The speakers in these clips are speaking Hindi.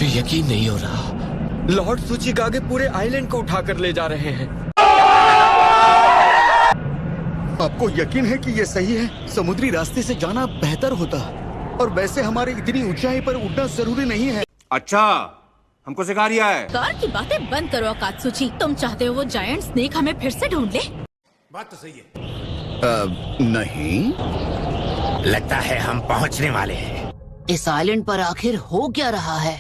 मुझे यकीन नहीं हो रहा। लॉर्ड सूचिकागे पूरे आइलैंड को उठाकर ले जा रहे हैं। आपको यकीन है कि ये सही है? समुद्री रास्ते से जाना बेहतर होता, और वैसे हमारे इतनी ऊंचाई पर उड़ना जरूरी नहीं है। अच्छा, हमको सिखा रिया है। कार की बातें बंद करो अकात्सुची। तुम चाहते हो वो जायंट स्नेक हमें फिर से ढूंढ ले? बात तो सही है। नहीं, लगता है हम पहुंचने वाले हैं। इस आइलैंड पर आखिर हो क्या रहा है?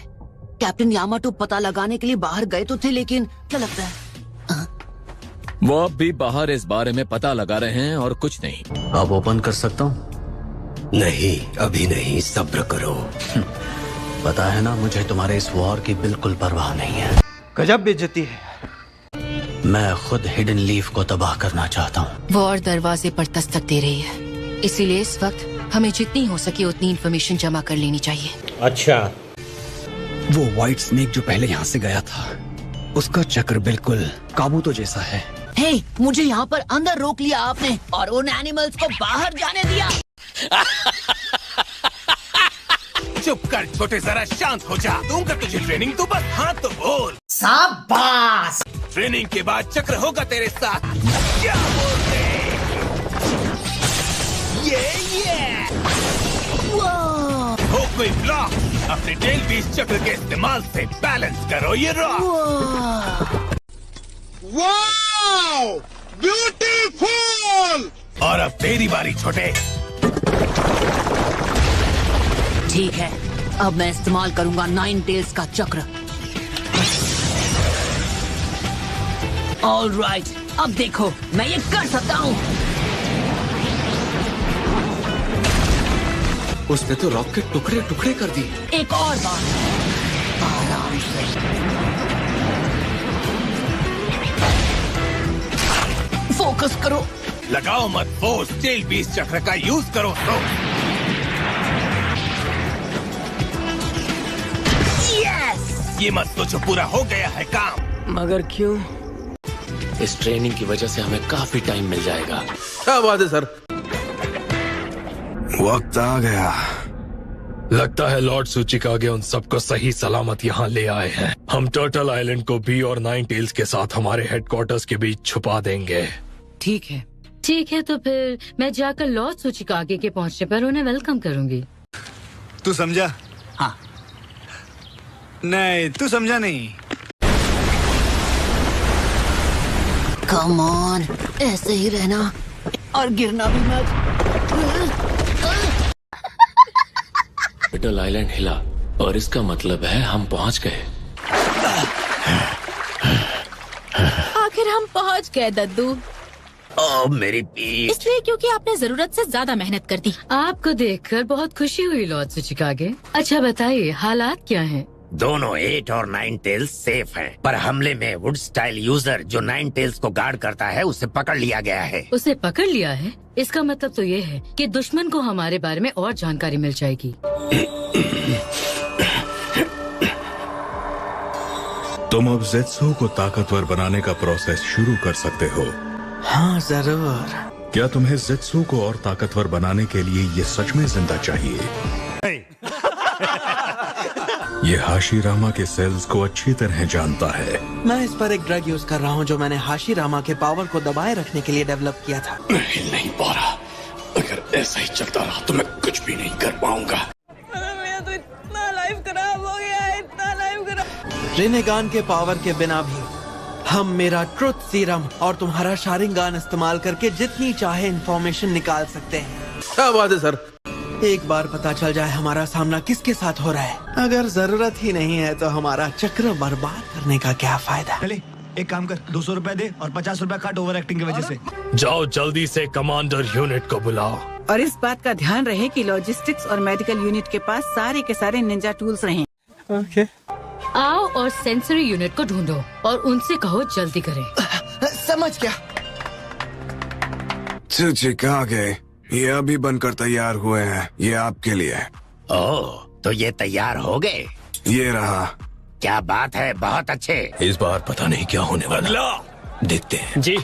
कैप्टन यामाटो पता लगाने के लिए बाहर गए तो थे, लेकिन क्या लगता है वो अब भी बाहर इस बारे में पता लगा रहे हैं और कुछ नहीं। अब ओपन कर सकता हूँ? नहीं, अभी नहीं, सब्र करो। पता है ना, मुझे तुम्हारे इस वॉर की बिल्कुल परवाह नहीं है। गजब बेइज्जती है। मैं खुद हिडन लीफ को तबाह करना चाहता हूँ। वॉर दरवाजे पर दस्तक दे रही है, इसीलिए इस वक्त हमें जितनी हो सके उतनी इन्फॉर्मेशन जमा कर लेनी चाहिए। अच्छा, वो व्हाइट स्नेक जो पहले यहाँ से गया था, उसका चक्र बिल्कुल काबूतो जैसा है। हे, मुझे यहाँ पर अंदर रोक लिया आपने और उन एनिमल्स को बाहर जाने दिया। चुप कर छोटे, जरा शांत हो जा। दूंगा तुझे ट्रेनिंग, तू बस हाँ तो बोल। शाबाश। ट्रेनिंग के बाद चक्र होगा तेरे साथ। क्या बोलते? ये हो कोई ब्लॉक, अपने टेल बीस चक्र के इस्तेमाल से बैलेंस करो ये रॉक। Wow, beautiful. और अब तेरी बारी छोटे। ठीक है, अब मैं इस्तेमाल करूंगा 9 टेल्स का चक्र। ऑलराइट, अब देखो मैं ये कर सकता हूँ। उसने तो रॉक के टुकड़े टुकड़े कर दिए। एक और बार, आराम से। फोकस करो। लगाओ मत फोर्स, टेल बीस चक्र का यूज करो तो। यस! ये मत सोचो, पूरा हो गया है काम। मगर क्यों? इस ट्रेनिंग की वजह से हमें काफी टाइम मिल जाएगा। क्या बात है सर? वक्त आ गया। लगता है लॉर्ड सूचिकागे उन सबको सही सलामत यहाँ ले आए हैं। हम टर्टल आइलैंड को भी और 9 टेल्स के साथ हमारे हेडक्वार्टर्स के बीच छुपा देंगे। ठीक है, तो फिर मैं जाकर लॉर्ड सूचिकागे के पहुंचने पर उन्हें वेलकम करूंगी। तू समझा? हाँ। नहीं, तू समझा नहीं। कम ऑन, ऐसे ही रहना और गिरना भी मत। टर्टल आइलैंड हिला और इसका मतलब है हम पहुंच गए। आखिर हम पहुंच गए दद्दू। ओ मेरी पीठ। इसलिए क्योंकि आपने जरूरत से ज्यादा मेहनत कर दी। आपको देखकर बहुत खुशी हुई लॉर्ड सूचिकागे। अच्छा बताइए, हालात क्या हैं? दोनों 8 और 9 टेल्स सेफ हैं, पर हमले में वुड स्टाइल यूजर जो 9 टेल्स को गार्ड करता है उसे पकड़ लिया गया है। उसे पकड़ लिया है? इसका मतलब तो ये है कि दुश्मन को हमारे बारे में और जानकारी मिल जाएगी। तुम अब ज़ेत्सु को ताकतवर बनाने का प्रोसेस शुरू कर सकते हो। हाँ जरूर। क्या तुम्हें ज़ेत्सु को और ताकतवर बनाने के लिए ये सच में जिंदा चाहिए? ये हाशिरामा के सेल्स को अच्छी तरह जानता है। मैं इस पर एक ड्रग यूज कर रहा हूँ जो मैंने हाशिरामा के पावर को दबाए रखने के लिए डेवलप किया था। मैं हिल नहीं पा रहा। अगर ऐसा ही चलता रहा तो मैं कुछ भी नहीं कर पाऊंगा। मेरा तो इतना लाइफ खराब हो गया है, इतना लाइफ खराब। रिनेगान के पावर के बिना भी हम मेरा ट्रुथ सीरम और तुम्हारा शारिंगान इस्तेमाल करके जितनी चाहे इंफॉर्मेशन निकाल सकते हैं। क्या बात है सर? एक बार पता चल जाए हमारा सामना किसके साथ हो रहा है, अगर जरूरत ही नहीं है तो हमारा चक्र बर्बाद करने का क्या फायदा। चले, एक काम कर, 200 रुपए दे और 50 रुपए काट ओवर एक्टिंग की वजह से। जाओ जल्दी से कमांडर यूनिट को बुलाओ। और इस बात का ध्यान रहे कि लॉजिस्टिक्स और मेडिकल यूनिट के पास सारे के सारे निंजा टूल्स रहें। ओके। आओ और सेंसरी यूनिट को ढूंढो और उनसे कहो जल्दी करें। समझ गया। सूचिकागे, ये अभी बनकर तैयार हुए हैं, ये आपके लिए। ओह, तो ये तैयार हो गए? ये रहा। क्या बात है, बहुत अच्छे। इस बार पता नहीं क्या होने वाला, देखते हैं। जी,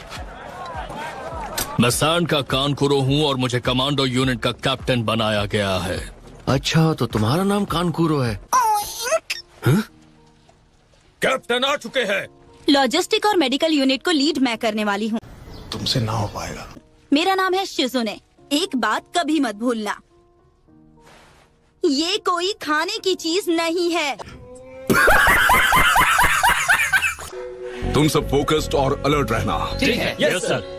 मैं सैंड का कानकुरो हूँ और मुझे कमांडो यूनिट का कैप्टन बनाया गया है। अच्छा, तो तुम्हारा नाम कानकुरो है? कैप्टन आ चुके हैं। लॉजिस्टिक और मेडिकल यूनिट को लीड मैं करने वाली हूँ। तुमसे ना हो पाएगा। मेरा नाम है शिजुने। एक बात कभी मत भूलना, ये कोई खाने की चीज नहीं है। तुम सब फोकस्ड और अलर्ट रहना। ठीक है। Yes sir.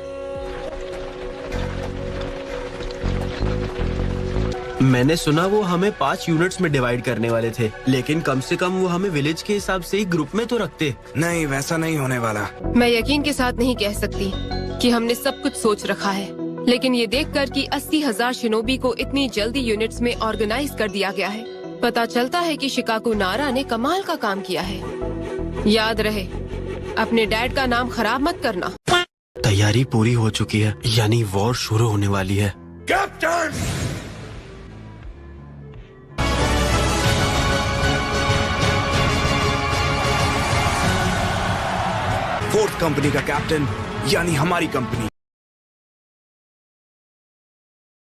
मैंने सुना वो हमें 5 यूनिट्स में डिवाइड करने वाले थे, लेकिन कम से कम वो हमें विलेज के हिसाब से ही ग्रुप में तो रखते। नहीं, वैसा नहीं होने वाला। मैं यकीन के साथ नहीं कह सकती कि हमने सब कुछ सोच रखा है, लेकिन ये देखकर कि 80,000 शिनोबी को इतनी जल्दी यूनिट्स में ऑर्गेनाइज कर दिया गया है, पता चलता है कि शिकागो नारा ने कमाल का काम किया है। याद रहे, अपने डैड का नाम खराब मत करना। तैयारी पूरी हो चुकी है, यानी वॉर शुरू होने वाली है। कैप्टन! फोर्थ कंपनी का कैप्टन यानी हमारी कंपनी।